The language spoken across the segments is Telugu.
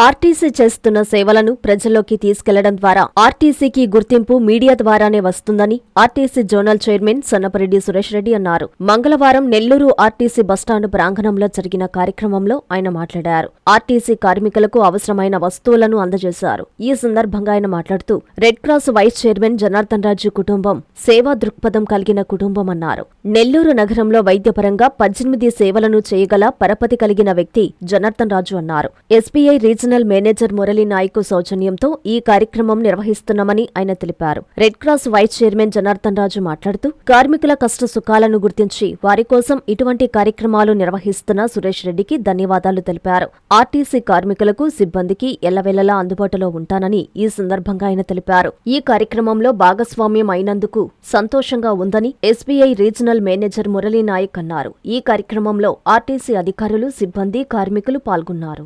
ఆర్టీసీ చేస్తున్న సేవలను ప్రజల్లోకి తీసుకెళ్లడం ద్వారా ఆర్టీసీకి గుర్తింపు మీడియా ద్వారానే వస్తుందని RTC zonal chairman Sannapareddy Suresh Reddy అన్నారు. మంగళవారం నెల్లూరు ఆర్టీసీ బస్టాండ్ ప్రాంగణంలో జరిగిన కార్యక్రమంలో ఆయన మాట్లాడారు. ఆర్టీసీ కార్మికులకు అవసరమైన వస్తువులను అందజేశారు. ఈ సందర్భంగా ఆయన మాట్లాడుతూ Red Cross vice chairman Janardhan Raju కుటుంబం సేవా దృక్పథం కలిగిన కుటుంబమన్నారు. నెల్లూరు నగరంలో వైద్యపరంగా 18 సేవలను చేయగల పరపతి కలిగిన వ్యక్తి జనార్దన్ రాజు అన్నారు. SBI regional manager Murali Naik సౌజన్యంతో ఈ కార్యక్రమం నిర్వహిస్తున్నామని ఆయన తెలిపారు. Red Cross vice chairman Janardhan Raju మాట్లాడుతూ కార్మికుల కష్ట సుఖాలను గుర్తించి వారి కోసం ఇటువంటి కార్యక్రమాలు నిర్వహిస్తున్న సురేష్ రెడ్డికి ధన్యవాదాలు తెలిపారు. ఆర్టీసీ కార్మికులకు సిబ్బందికి ఎల్లవేళలా అందుబాటులో ఉంటానని ఈ సందర్భంగా ఆయన తెలిపారు. ఈ కార్యక్రమంలో భాగస్వామ్యం అయినందుకు సంతోషంగా ఉందని SBI regional manager Murali Nayak అన్నారు. ఈ కార్యక్రమంలో ఆర్టీసీ అధికారులు, సిబ్బంది, కార్మికులు పాల్గొన్నారు.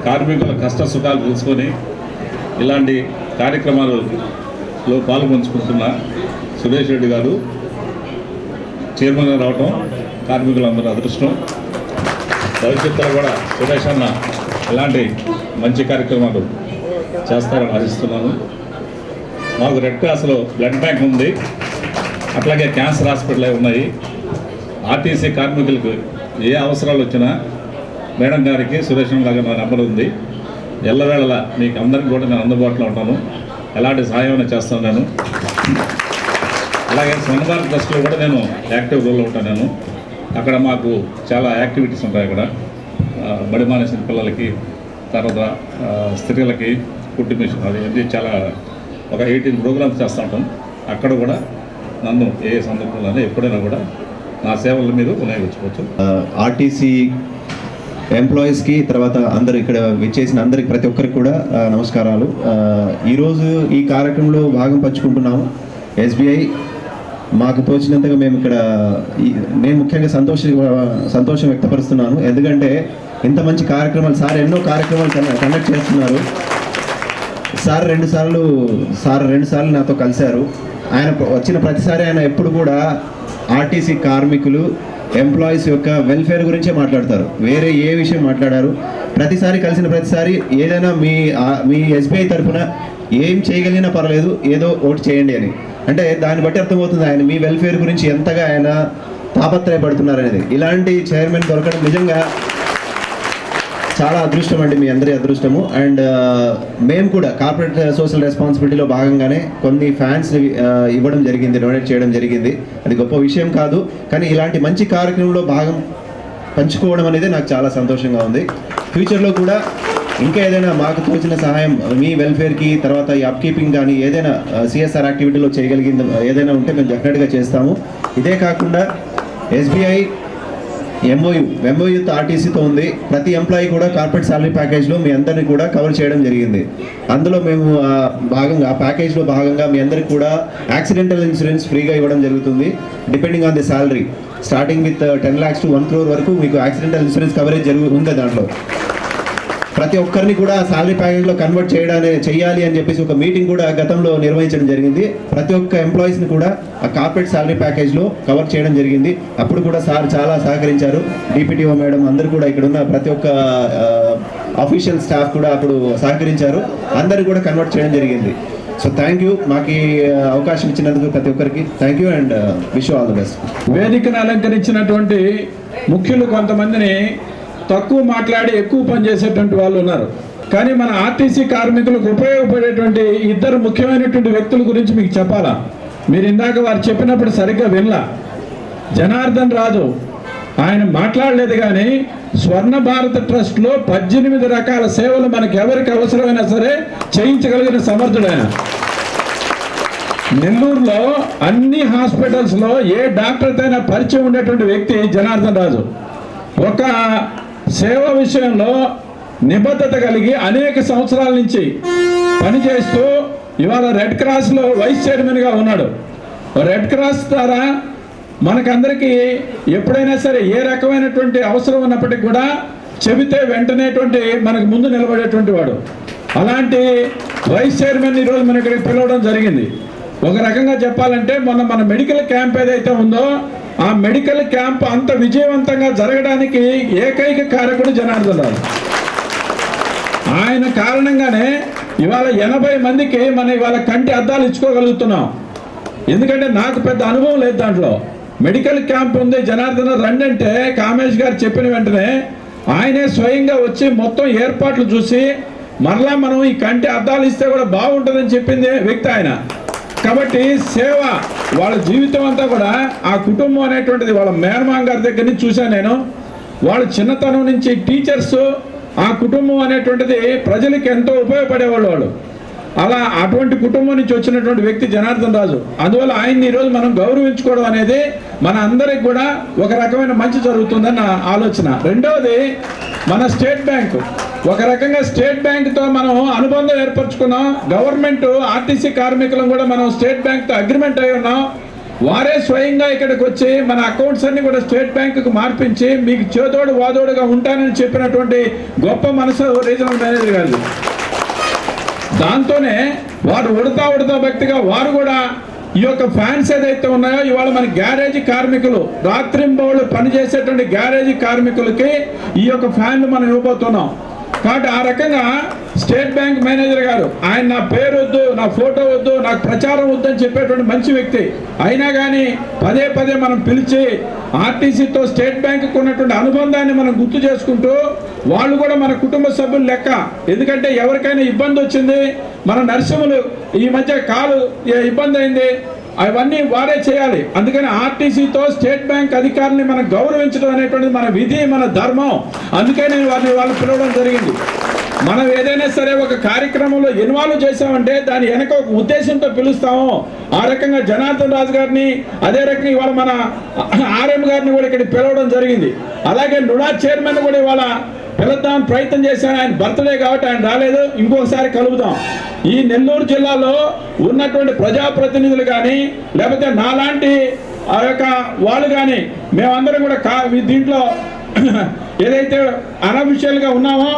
కార్మికుల కష్ట సుఖాలు తెలుసుకొని ఇలాంటి కార్యక్రమాలలో పాల్గొంచుకుంటున్న సురేష్ రెడ్డి గారు చైర్మన్గా రావటం కార్మికులందరూ అదృష్టం. భవిష్యత్తులో కూడా సురేష్ అన్న ఇలాంటి మంచి కార్యక్రమాలు చేస్తారని ఆశిస్తున్నాను. మాకు రెడ్ క్రాస్లో బ్లడ్ బ్యాంక్ ఉంది, అట్లాగే క్యాన్సర్ హాస్పిటల్ ఉన్నాయి. ఆర్టీసీ కార్మికులకు ఏ అవసరాలు వచ్చినా మేడం గారికి, సురేష్ గారికి నా నెంబర్ ఉంది. ఎల్లవేళలా మీకు అందరికీ కూడా నేను అందుబాటులో ఉంటాను. ఎలాంటి సహాయం చేస్తాను నేను. అలాగే స్వర్ణభారత్ ట్రస్ట్లో కూడా నేను యాక్టివ్ రోల్లో ఉంటాను. నేను అక్కడ మాకు చాలా యాక్టివిటీస్ ఉంటాయి. అక్కడ బడి మానేసిన పిల్లలకి, తర్వాత స్త్రీలకి ఫుడ్ మిషన్, అది చాలా ఒక 18 ప్రోగ్రామ్స్ చేస్తూ ఉంటాం. అక్కడ కూడా నన్ను ఏ సందర్భంలోనే ఎప్పుడైనా కూడా నా సేవల మీద వినియోగించుకోవచ్చు. ఆర్టీసీ ఎంప్లాయీస్కి, తర్వాత అందరు ఇక్కడ విచ్చేసిన అందరికి, ప్రతి ఒక్కరికి కూడా నమస్కారాలు. ఈరోజు ఈ కార్యక్రమంలో భాగం పంచుకుంటున్నాము. ఎస్బీఐ మాకు తోచినంతగా నేను ముఖ్యంగా సంతోషం వ్యక్తపరుస్తున్నాను. ఎందుకంటే ఇంత మంచి కార్యక్రమాలు సార్ ఎన్నో కార్యక్రమాలు కండక్ట్ చేస్తున్నారు. సార్ రెండు సార్లు నాతో కలిశారు. ఆయన వచ్చిన ప్రతిసారి ఆయన ఎప్పుడు కూడా ఆర్టీసీ కార్మికులు, ఎంప్లాయీస్ యొక్క వెల్ఫేర్ గురించే మాట్లాడతారు. వేరే ఏ విషయం మాట్లాడారు. ప్రతిసారి కలిసిన ప్రతిసారి ఏదైనా మీ ఎస్బీఐ తరఫున ఏం చేయగలిగినా పర్లేదు, ఏదో ఒకటి చేయండి అని. అంటే దాన్ని బట్టి అర్థమవుతుంది ఆయన మీ వెల్ఫేర్ గురించి ఎంతగా ఆయన తాపత్రయపడుతున్నారు అనేది. ఇలాంటి చైర్మన్ దొరకడం నిజంగా చాలా అదృష్టం అండి, మీ అందరి అదృష్టము. అండ్ మేము కూడా కార్పొరేట్ సోషల్ రెస్పాన్సిబిలిటీలో భాగంగానే కొన్ని ఫ్యాన్స్ ఇవ్వడం జరిగింది, డొనేట్ చేయడం జరిగింది. అది గొప్ప విషయం కాదు, కానీ ఇలాంటి మంచి కార్యక్రమంలో భాగం పంచుకోవడం అనేది నాకు చాలా సంతోషంగా ఉంది. ఫ్యూచర్లో కూడా ఇంకా ఏదైనా మాకు తోచిన సహాయం మీ వెల్ఫేర్కి, తర్వాత ఈ అప్కీపింగ్ కానీ ఏదైనా సిఎస్ఆర్ యాక్టివిటీలో చేయగలిగింది ఏదైనా ఉంటే మేము డెఫినెట్గా చేస్తాము. ఇదే కాకుండా ఎస్బీఐ ఎంఓయూతో ఆర్టీసీతో ఉంది. ప్రతి ఎంప్లాయీ కూడా కార్పొరేట్ సాలరీ ప్యాకేజ్లో మీ అందరినీ కూడా కవర్ చేయడం జరిగింది. అందులో మేము భాగంగా ఆ ప్యాకేజ్లో భాగంగా మీ అందరికి కూడా యాక్సిడెంటల్ ఇన్సూరెన్స్ ఫ్రీగా ఇవ్వడం జరుగుతుంది. Depending on the salary, starting with 10 lakhs to 1 crore వరకు మీకు యాక్సిడెంటల్ ఇన్సూరెన్స్ కవరేజ్ ఉంది. దాంట్లో ప్రతి ఒక్కరిని కూడా సాలరీ ప్యాకేజ్లో కన్వర్ట్ చేయాలి అని చెప్పేసి ఒక మీటింగ్ కూడా గతంలో నిర్వహించడం జరిగింది. ప్రతి ఒక్క ఎంప్లాయీస్ని కూడా ఆ కార్పొరేట్ సాలరీ ప్యాకేజ్లో కవర్ చేయడం జరిగింది. అప్పుడు కూడా సార్ చాలా సహకరించారు. డిపిటిఓ మేడం అందరూ కూడా ఇక్కడ ఉన్న ప్రతి ఒక్క అఫీషియల్ స్టాఫ్ కూడా అప్పుడు సహకరించారు. అందరూ కూడా కన్వర్ట్ చేయడం జరిగింది. సో థ్యాంక్ యూ, మాకు ఈ అవకాశం ఇచ్చినందుకు ప్రతి ఒక్కరికి thank you and wish all the best. వేదికను అలంకరించినటువంటి ముఖ్యులు కొంతమందిని తక్కువ మాట్లాడి ఎక్కువ పనిచేసేటువంటి వాళ్ళు ఉన్నారు. కానీ మన ఆర్టీసీ కార్మికులకు ఉపయోగపడేటువంటి 2 ముఖ్యమైనటువంటి వ్యక్తుల గురించి మీకు చెప్పాలా. మీరు ఇందాక వారు చెప్పినప్పుడు సరిగ్గా వినలా. జనార్దన్ రాజు ఆయన మాట్లాడలేదు, కానీ స్వర్ణ భారత ట్రస్ట్లో 18 రకాల సేవలు మనకు ఎవరికి అవసరమైనా సరే చేయించగలిగిన సమర్థుడైన. నెల్లూరులో అన్ని హాస్పిటల్స్లో ఏ డాక్టర్తో అయినా పరిచయం ఉండేటువంటి వ్యక్తి జనార్దన్ రాజు. ఒక సేవ విషయంలో నిబద్ధత కలిగి అనేక సంవత్సరాల నుంచి పనిచేస్తూ ఇవాళ రెడ్ క్రాస్లో వైస్ చైర్మన్గా ఉన్నాడు. రెడ్ క్రాస్ ద్వారా మనకందరికీ ఎప్పుడైనా సరే ఏ రకమైనటువంటి అవసరం ఉన్నప్పటికీ కూడా చెబితే వెంటనేటువంటి మనకు ముందు నిలబడేటువంటి వాడు. అలాంటి వైస్ చైర్మన్ ఈరోజు మన ఇక్కడికి పిలవడం జరిగింది. ఒక రకంగా చెప్పాలంటే మన మెడికల్ క్యాంప్ ఏదైతే ఉందో ఆ మెడికల్ క్యాంప్ అంత విజయవంతంగా జరగడానికి ఏకైక కారకుడు జనార్దన్ రావు. ఆయన కారణంగానే ఇవాళ 80 మందికి మనం ఇవాళ కంటి అద్దాలు ఇచ్చుకోగలుగుతున్నాం. ఎందుకంటే నాకు పెద్ద అనుభవం లేదు దాంట్లో. మెడికల్ క్యాంప్ ఉంది, జనార్దన రండి అంటే కామేష్ గారు చెప్పిన వెంటనే ఆయనే స్వయంగా వచ్చి మొత్తం ఏర్పాట్లు చూసి మరలా మనం ఈ కంటి అద్దాలు ఇస్తే కూడా బాగుంటుందని చెప్పింది వ్యక్తి ఆయన. కాబట్టి సేవ వాళ్ళ జీవితం అంతా కూడా ఆ కుటుంబం అనేటువంటిది వాళ్ళ మేనమామ గారి దగ్గర నుంచి చూశాను నేను. వాళ్ళ చిన్నతనం నుంచి టీచర్స్, ఆ కుటుంబం అనేటువంటిది ప్రజలకు ఎంతో ఉపయోగపడేవాళ్ళు వాళ్ళు. అలా అటువంటి కుటుంబం నుంచి వచ్చినటువంటి వ్యక్తి జనార్దన్ రాజు. అందువల్ల ఆయన్ని ఈరోజు మనం గౌరవించుకోవడం అనేది మన అందరికి కూడా ఒక రకమైన మంచి జరుగుతుందన్న ఆలోచన. రెండవది, మన స్టేట్ బ్యాంకు, ఒక రకంగా స్టేట్ బ్యాంకుతో మనం అనుబంధం ఏర్పరచుకున్నాం. గవర్నమెంట్ ఆర్టీసీ కార్మికులను కూడా మనం స్టేట్ బ్యాంక్తో అగ్రిమెంట్ అయి ఉన్నాం. వారే స్వయంగా ఇక్కడికి వచ్చి మన అకౌంట్స్ అన్ని కూడా స్టేట్ బ్యాంకుకు మార్పించి మీకు చేదోడు వాదోడుగా ఉంటానని చెప్పినటువంటి గొప్ప మనసు రీజనల్ మేనేజర్ గారు. దాంతోనే వారు ఉడతా భక్తిగా వారు కూడా ఈ యొక్క ఫ్యాన్స్ ఏదైతే ఉన్నాయో ఇవాళ మన గ్యారేజీ కార్మికులు, రాత్రింబౌళ్ళు పనిచేసేటువంటి గ్యారేజీ కార్మికులకి ఈ యొక్క ఫ్యాన్లు మనం ఇవ్వబోతున్నాం. కాబట్టి ఆ రకంగా స్టేట్ బ్యాంక్ మేనేజర్ గారు, ఆయన నా పేరు వద్దు, నా ఫోటో వద్దు, నాకు ప్రచారం వద్దు అని చెప్పేటువంటి మంచి వ్యక్తి. అయినా కానీ పదే మనం పిలిచి ఆర్టీసీతో స్టేట్ బ్యాంకుకు ఉన్నటువంటి అనుబంధాన్ని మనం గుర్తు చేసుకుంటూ వాళ్ళు కూడా మన కుటుంబ సభ్యులు లెక్క. ఎందుకంటే ఎవరికైనా ఇబ్బంది వచ్చింది, మన నర్సింహులు ఈ మధ్య కాలు ఇబ్బంది అయింది, అవన్నీ వారే చేయాలి. అందుకని ఆర్టీసీతో స్టేట్ బ్యాంక్ అధికారుల్ని మనం గౌరవించడం అనేటువంటిది మన విధి, మన ధర్మం. అందుకే నేను వాళ్ళు పిలవడం జరిగింది. మనం ఏదైనా సరే ఒక కార్యక్రమంలో ఇన్వాల్వ్ చేసామంటే దాని వెనక ఒక ఉద్దేశంతో పిలుస్తాము. ఆ రకంగా జనార్దన్ రాజు గారిని, అదే రకంగా ఇవాళ మన ఆర్ఎం గారిని కూడా ఇక్కడ పిలవడం జరిగింది. అలాగే నుడా చైర్మన్ కూడా ఇవాళ పిలుద్దాం ప్రయత్నం చేశాను. ఆయన బర్త్డే కాబట్టి ఆయన రాలేదు, ఇంకొకసారి కలుపుదాం. ఈ నెల్లూరు జిల్లాలో ఉన్నటువంటి ప్రజాప్రతినిధులు కానీ లేకపోతే నాలాంటి ఆ యొక్క వాళ్ళు కానీ మేమందరం కూడా దీంట్లో ఏదైతే అనఫిషియల్గా ఉన్నామో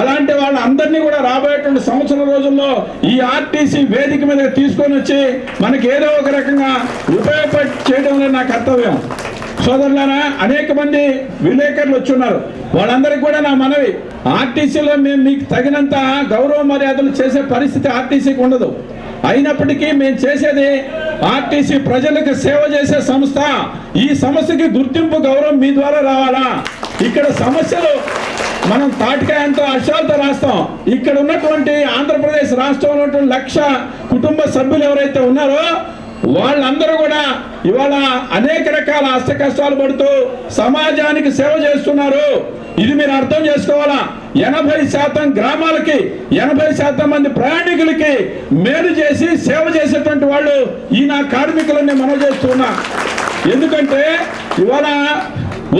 అలాంటి వాళ్ళ అందరినీ కూడా రాబోయేటువంటి సంవత్సరం రోజుల్లో ఈ ఆర్టీసీ వేదిక మీద తీసుకొని వచ్చి మనకి ఏదో ఒక రకంగా ఉపయోగపడి చేయడం అనేది నా కర్తవ్యం. సోదరులారా, అనేక మంది విలేకరులు వచ్చున్నారు. వాళ్ళందరికీ కూడా నా మనవి, ఆర్టీసీలో మేము మీకు తగినంత గౌరవ మర్యాదలు చేసే పరిస్థితి ఆర్టీసీకి ఉండదు. అయినప్పటికీ మేము చేసేది ఆర్టీసీ ప్రజలకు సేవ చేసే సంస్థ. ఈ సమస్యకి గుర్తింపు, గౌరవం మీ ద్వారా రావాలా? ఇక్కడ సమస్యలు మనం తాటికాయంతో అక్షరాలతో రాస్తాం. ఇక్కడ ఉన్నటువంటి ఆంధ్రప్రదేశ్ రాష్ట్రంలో ఉన్నటువంటి 1,00,000 కుటుంబ సభ్యులు ఎవరైతే ఉన్నారో వాళ్ళందరూ కూడా ఇవాళ అనేక రకాల అష్ట కష్టాలు పడుతూ సమాజానికి సేవ చేస్తున్నారు. ఇది మీరు అర్థం చేసుకోవాలా. 80% గ్రామాలకి, 80% మంది ప్రయాణికులకి మేలు చేసి సేవ చేసేటువంటి వాళ్ళు ఈ నా కార్మికులని మనం చేస్తున్నా. ఎందుకంటే ఇవాళ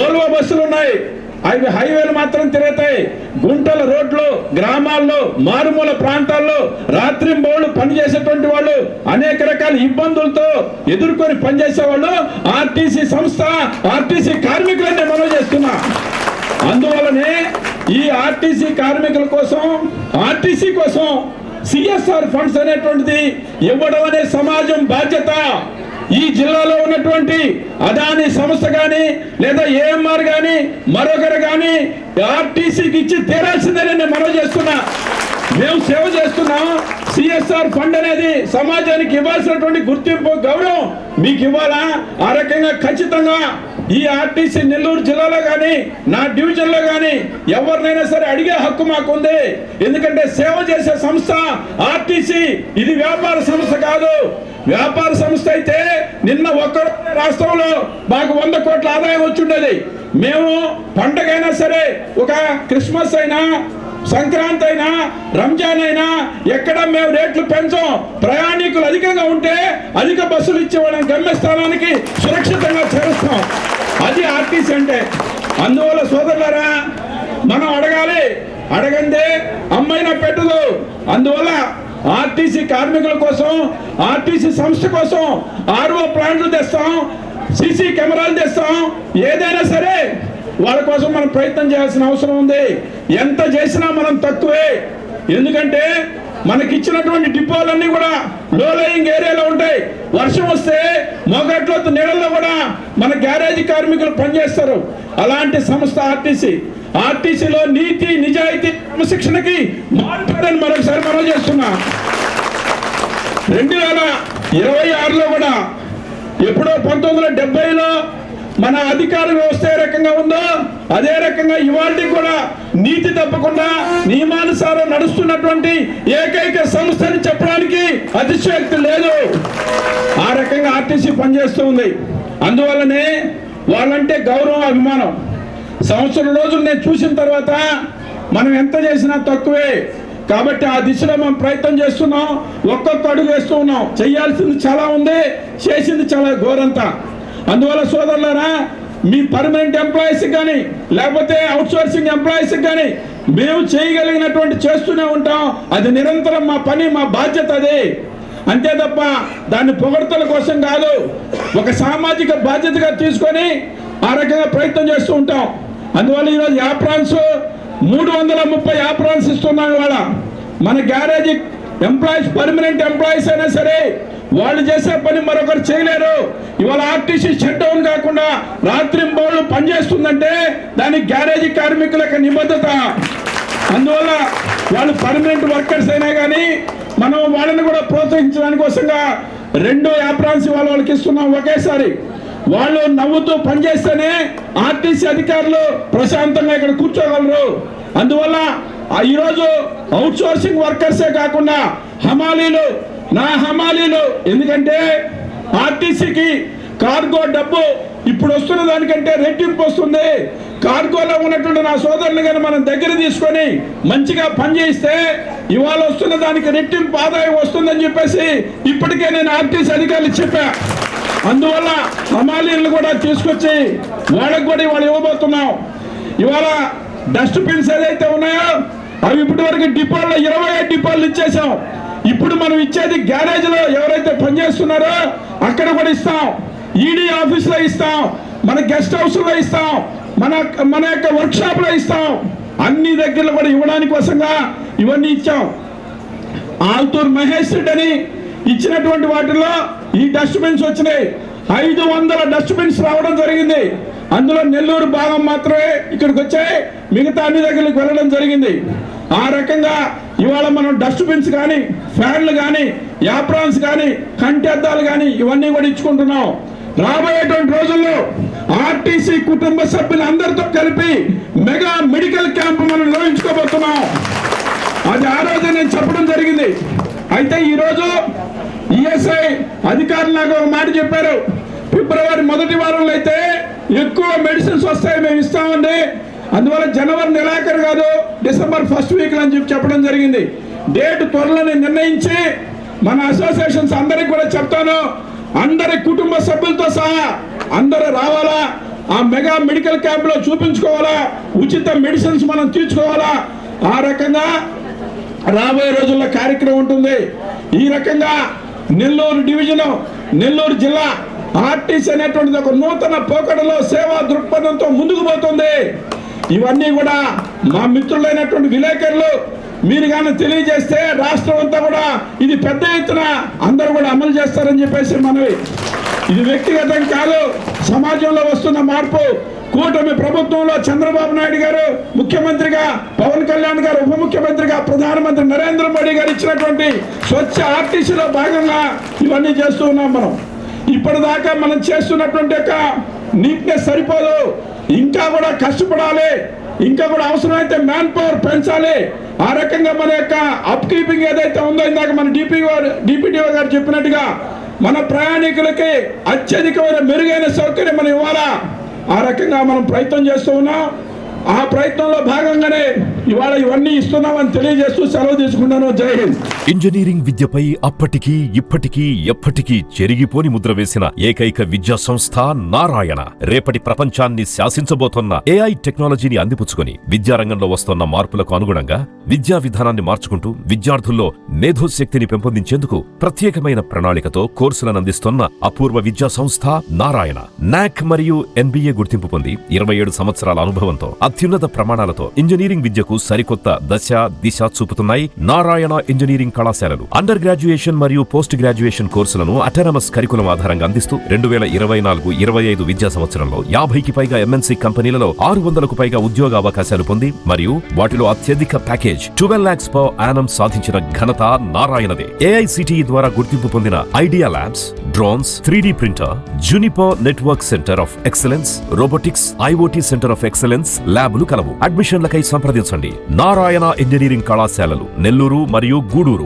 ఓల్వో బస్సులు ఉన్నాయి, అవి హైవేలు మాత్రం తిరుగుతాయి. గుంటల రోడ్లు, గ్రామాల్లో, మారుమూల ప్రాంతాల్లో రాత్రింబౌళ్ళు పనిచేసేటువంటి వాళ్ళు, అనేక రకాల ఇబ్బందులతో ఎదుర్కొని పనిచేసే వాళ్ళు ఆర్టీసీ సంస్థ, ఆర్టీసీ కార్మికులనే మనం చేస్తున్నా. అందువల్లనే ఈ ఆర్టీసీ కార్మికుల కోసం, ఆర్టీసీ కోసం సిఎస్ఆర్ ఫండ్స్ అనేటువంటిది ఇవ్వడం అనే సమాజం బాధ్యత. ఈ జిల్లాలో ఉన్నటువంటి అదాని సంస్థ కానీ లేదా ఏఎంఆర్ కానీ మరొకరు కానీ ఆర్టీసీకి ఇచ్చి తీరాల్సిందని నేను మనవి చేస్తున్నా. మేము సేవ చేస్తున్నాం. సిఎస్ఆర్ ఫండ్ అనేది సమాజానికి ఇవ్వాల్సినటువంటి గుర్తింపు, గౌరవం మీకు ఇవ్వాలా? ఆ రకంగా ఖచ్చితంగా ఈ ఆర్టీసీ నెల్లూరు జిల్లాలో కానీ నా డివిజన్లో కానీ ఎవరినైనా సరే అడిగే హక్కు మాకుంది. ఎందుకంటే సేవ చేసే సంస్థ ఆర్టీసీ. ఇది వ్యాపార సంస్థ కాదు. వ్యాపార సంస్థ అయితే నిన్న ఒక్క రాష్ట్రంలో మాకు 100 కోట్ల ఆదాయం వచ్చుండేది. మేము పండగైనా సరే, ఒక క్రిస్మస్ అయినా, సంక్రాంతి అయినా, రంజాన్ అయినా ఎక్కడ మేము రేట్లు పెంచాం. ప్రయాణికులు అధికంగా ఉంటే అధిక బస్సులు ఇచ్చేవాళ్ళని గమ్యస్థానానికి సురక్షితంగా చేరుస్తాం. అది ఆర్టీసీ అంటే. అందువల్ల సోదరులారా, మనం అడగాలి, అడగందే అమ్మైనా పెట్టదు. అందువల్ల ఆర్టీసీ కార్మికుల కోసం, ఆర్టీసీ సంస్థ కోసం ఆర్ఓ ప్లాంట్లు తెస్తాం, సీసీ కెమెరాలు తెస్తాం. ఏదైనా సరే వాళ్ళ కోసం మనం ప్రయత్నం చేయాల్సిన అవసరం ఉంది. ఎంత చేసినా మనం తక్కువే. ఎందుకంటే మనకిచ్చినటువంటి డిపోలన్నీ కూడా లో లయింగ్ ఏరియాలో ఉంటాయి. వర్షం వస్తే మోగట్ల నీళ్ళలో కూడా మన గ్యారేజీ కార్మికులు పనిచేస్తారు. అలాంటి సంస్థ ఆర్టీసీ. ఆర్టీసీలో నీతి నిజాయితీ క్రమశిక్షణకి మాట్లాడని మరొకసారి మనం చేస్తున్నా. 2026లో కూడా ఎప్పుడో 1970లో మన అధికార వ్యవస్థ ఏ రకంగా ఉందో అదే రకంగా ఇవాళ కూడా నీతి తప్పకుండా నియమానుసారం నడుస్తున్నటువంటి ఏకైక సంస్థ అని చెప్పడానికి అతిశయోక్తి లేదు. ఆ రకంగా ఆర్టీసీ పనిచేస్తూ ఉంది. అందువల్లనే వాళ్ళంటే గౌరవం, అభిమానం. సంవత్సరం రోజులు నేను చూసిన తర్వాత మనం ఎంత చేసినా తక్కువే. కాబట్టి ఆ దిశలో మనం ప్రయత్నం చేస్తున్నాం, ఒక్కొక్క అడుగు వేస్తూ ఉన్నాం. చేయాల్సింది చాలా ఉంది, చేసింది చాలా ఘోరంతా. అందువల్ల సోదరులారా, మీ పర్మనెంట్ ఎంప్లాయీస్ కానీ లేకపోతే అవుట్ సోర్సింగ్ ఎంప్లాయీస్ కానీ మేము చేయగలిగినటువంటి చేస్తూనే ఉంటాం. అది నిరంతరం మా పని, మా బాధ్యత అది. అంతే తప్ప దాన్ని పొగడ్తల కోసం కాదు, ఒక సామాజిక బాధ్యతగా తీసుకొని ఆ రకంగా ప్రయత్నం చేస్తూ ఉంటాం. అందువల్ల ఈరోజు యాప్రాన్స్ 330 యాప్రాన్స్ ఇస్తున్నాం. ఇవాళ మన గ్యారేజీ ఎంప్లాయీస్, పర్మనెంట్ ఎంప్లాయీస్ అయినా సరే వాళ్ళు చేసే పని మరొకరు చేయలేరు. ఇవాళ ఆర్టీసీ షట్ డౌన్ కాకుండా రాత్రింబౌళ్ళు పనిచేస్తుందంటే దానికి గ్యారేజీ కార్మికుల యొక్క నిబద్ధత. అందువల్ల వాళ్ళు పర్మనెంట్ వర్కర్స్ అయినా కానీ మనం వాళ్ళని కూడా ప్రోత్సహించడానికి కోసంగా 2 యాప్రాన్స్ వాళ్ళకి ఇస్తున్నాం ఒకేసారి. వాళ్ళు నవ్వుతూ పనిచేస్తేనే ఆర్టీసీ అధికారులు ప్రశాంతంగా ఇక్కడ కూర్చోగలరు. అందువల్ల ఈరోజు అవుట్ సోర్సింగ్ వర్కర్సే కాకుండా హమాలీలు, నా హమాలీలు, ఎందుకంటే ఆర్టీసీకి కార్గో డబ్బు ఇప్పుడు వస్తున్న దానికంటే రెట్టింపు వస్తుంది. కార్గోలో ఉన్నటువంటి నా సోదరులు కానీ మనం దగ్గర తీసుకొని మంచిగా పనిచేయిస్తే ఇవాళ వస్తున్న దానికి రెట్టింపు ఆదాయం వస్తుందని చెప్పేసి ఇప్పటికే నేను ఆర్టీసీ అధికారులు చెప్పా. అందువల్ల హమాలీలను కూడా తీసుకొచ్చి వాళ్ళకు కూడా ఇవాళ ఇవ్వబోతున్నాం. ఇవాళ డస్ట్బిన్స్ ఏదైతే ఉన్నాయో అవి ఇప్పటి వరకు డిపోల్లో 25 డిపోలు ఇచ్చేసాం. ఇప్పుడు మనం ఇచ్చేది గ్యారేజ్లో ఎవరైతే పనిచేస్తున్నారో అక్కడ కూడా ఇస్తాం, ఈడీ ఆఫీస్లో ఇస్తాం, మన గెస్ట్ హౌస్లో ఇస్తాం, మన యొక్క వర్క్షాప్లో ఇస్తాం. అన్ని దగ్గరలో కూడా ఇవ్వడానికి కోసంగా ఇవన్నీ ఇచ్చాం. ఆల్తూర్ మహేష్ రెడ్డి అని ఇచ్చినటువంటి వాటిల్లో ఈ డస్ట్బిన్స్ వచ్చినాయి. 500 డస్ట్బిన్స్ రావడం జరిగింది. అందులో నెల్లూరు భాగం మాత్రమే ఇక్కడికి వచ్చాయి, మిగతా అన్ని దగ్గరికి వెళ్ళడం జరిగింది. ఆ రకంగా ఇవాళ మనం డస్ట్బిన్స్ కానీ, ఫ్యాన్లు కానీ, యాప్రాన్స్ కానీ, కంటి అద్దాలు కానీ ఇవన్నీ కూడా ఇచ్చుకుంటున్నాం. రాబోయేటువంటి రోజుల్లో ఆర్టీసీ కుటుంబ సభ్యులందరితో కలిపి మెగా మెడికల్ క్యాంప్ మనం నిర్వహించుకోబోతున్నాం. అది ఆ రోజు నేను చెప్పడం జరిగింది. అయితే ఈరోజు ఈఎస్ఐ అధికారులు నాకు ఒక మాట చెప్పారు, ఫిబ్రవరి మొదటి వారంలో అయితే ఎక్కువ మెడిసిన్స్ వస్తాయి, మేము ఇస్తామండి. అందువల్ల జనవరి నెలాఖరు కాదు, డిసెంబర్ ఫస్ట్ వీక్ అని చెప్పడం జరిగింది. డేట్ త్వరలోనే నిర్ణయించి మన అసోసియేషన్స్ అందరికి కూడా చెప్తాను, అందరి కుటుంబ సభ్యులతో సహా అందరూ రావాలా, ఆ మెగా మెడికల్ క్యాంప్ లో చూపించుకోవాలా, ఉచిత మెడిసిన్స్ మనం తీర్చుకోవాలా. ఆ రకంగా రాబోయే రోజుల్లో కార్యక్రమం ఉంటుంది. ఈ రకంగా నెల్లూరు డివిజన్, నెల్లూరు జిల్లా ఆర్టీసీ అనేటువంటిది ఒక నూతన పోకడలో సేవా దృక్పథంతో ముందుకు పోతుంది. ఇవన్నీ కూడా మా మిత్రులైనటువంటి విలేకరులు మీరు కానీ తెలియజేస్తే రాష్ట్రం అంతా కూడా ఇది పెద్ద ఎత్తున అందరూ కూడా అమలు చేస్తారని చెప్పేసి మనవి. ఇది వ్యక్తిగతం కాదు, సమాజంలో వస్తున్న మార్పు. కూటమి ప్రభుత్వంలో చంద్రబాబు నాయుడు గారు ముఖ్యమంత్రిగా, పవన్ కళ్యాణ్ గారు ఉప ముఖ్యమంత్రిగా, ప్రధానమంత్రి నరేంద్ర మోడీ గారు ఇచ్చినటువంటి స్వచ్ఛ ఆర్టీసీలో భాగంగా ఇవన్నీ చేస్తూ ఉన్నాం. మనం ఇప్పటిదాకా మనం చేస్తున్నటువంటి యొక్క నీట్నెస్ సరిపోదు, ఇంకా కూడా కష్టపడాలి, ఇంకా కూడా అవసరమైతే మ్యాన్ పవర్ పెంచాలి. ఆ రకంగా మన యొక్క అప్ కీపింగ్ ఏదైతే ఉందో ఇందాక మన డిపిటిఓ గారు చెప్పినట్టుగా మన ప్రయాణికులకి అత్యధికమైన మెరుగైన సౌకర్యం మనం ఇవ్వాలా. ఆ రకంగా మనం ప్రయత్నం చేస్తూ ఉన్నాం. ఆ ప్రయత్నంలో భాగంగానే ఇవాళ ఇవన్నీ ఇస్తున్నామని తెలియజేస్తూ సెలవు తీసుకున్నాను. జై హింద్. ఇంజనీరింగ్ విద్యపై అప్పటికీ ఇప్పటికీ ఎప్పటికీ చెరిగిపోని ముద్ర వేసిన ఏకైక విద్యా సంస్థ నారాయణ. రేపటి ప్రపంచాన్ని శాసించబోతోన్న ఏఐ టెక్నాలజీని అందిపుచ్చుకొని విద్యారంగంలో వస్తోన్న మార్పులకు అనుగుణంగా విద్యా విధానాన్ని మార్చుకుంటూ విద్యార్థుల్లో మేధోశక్తిని పెంపొందించేందుకు ప్రత్యేకమైన ప్రణాళికతో కోర్సులను అందిస్తోన్న అపూర్వ విద్యా సంస్థ నారాయణ. నాక్ మరియు ఎన్బిఏ గుర్తింపు పొంది 27 సంవత్సరాల అనుభవంతో అత్యున్నత ప్రమాణాలతో ఇంజనీరింగ్ విద్యకు సరికొత్త దిశ చూపుతున్నాయి నారాయణ ఇంజనీరింగ్ ఇంజనీరింగ్ కళాశాలలు అండర్ గ్రాడ్యుయేషన్ మరియు పోస్ట్ గ్రాడ్యుయేషన్ కోర్సులను అటానమస్ కరికులం ఆధారంగా అందిస్తూ 2024-25 విద్యా సంవత్సరంలో 50కి పైగా ఎంఎన్సీ కంపెనీలలో 600కు పైగా ఉద్యోగ అవకాశాలు పొంది మరియు వాటిలో అత్యధిక ప్యాకేజ్ 12 lakhs per annum సాధించిన ఘనత నారాయణదే. AICTE ద్వారా గుర్తింపు పొందిన idea labs, drones, 3D printer, Juniper network centre of excellence, robotics, IoT centre of excellence ల్యాబ్లు కలవు. అడ్మిషన్లకై సంప్రదించండి. నారాయణ ఇంజనీరింగ్ కళాశాలలు, నెల్లూరు మరియు గూడూరు.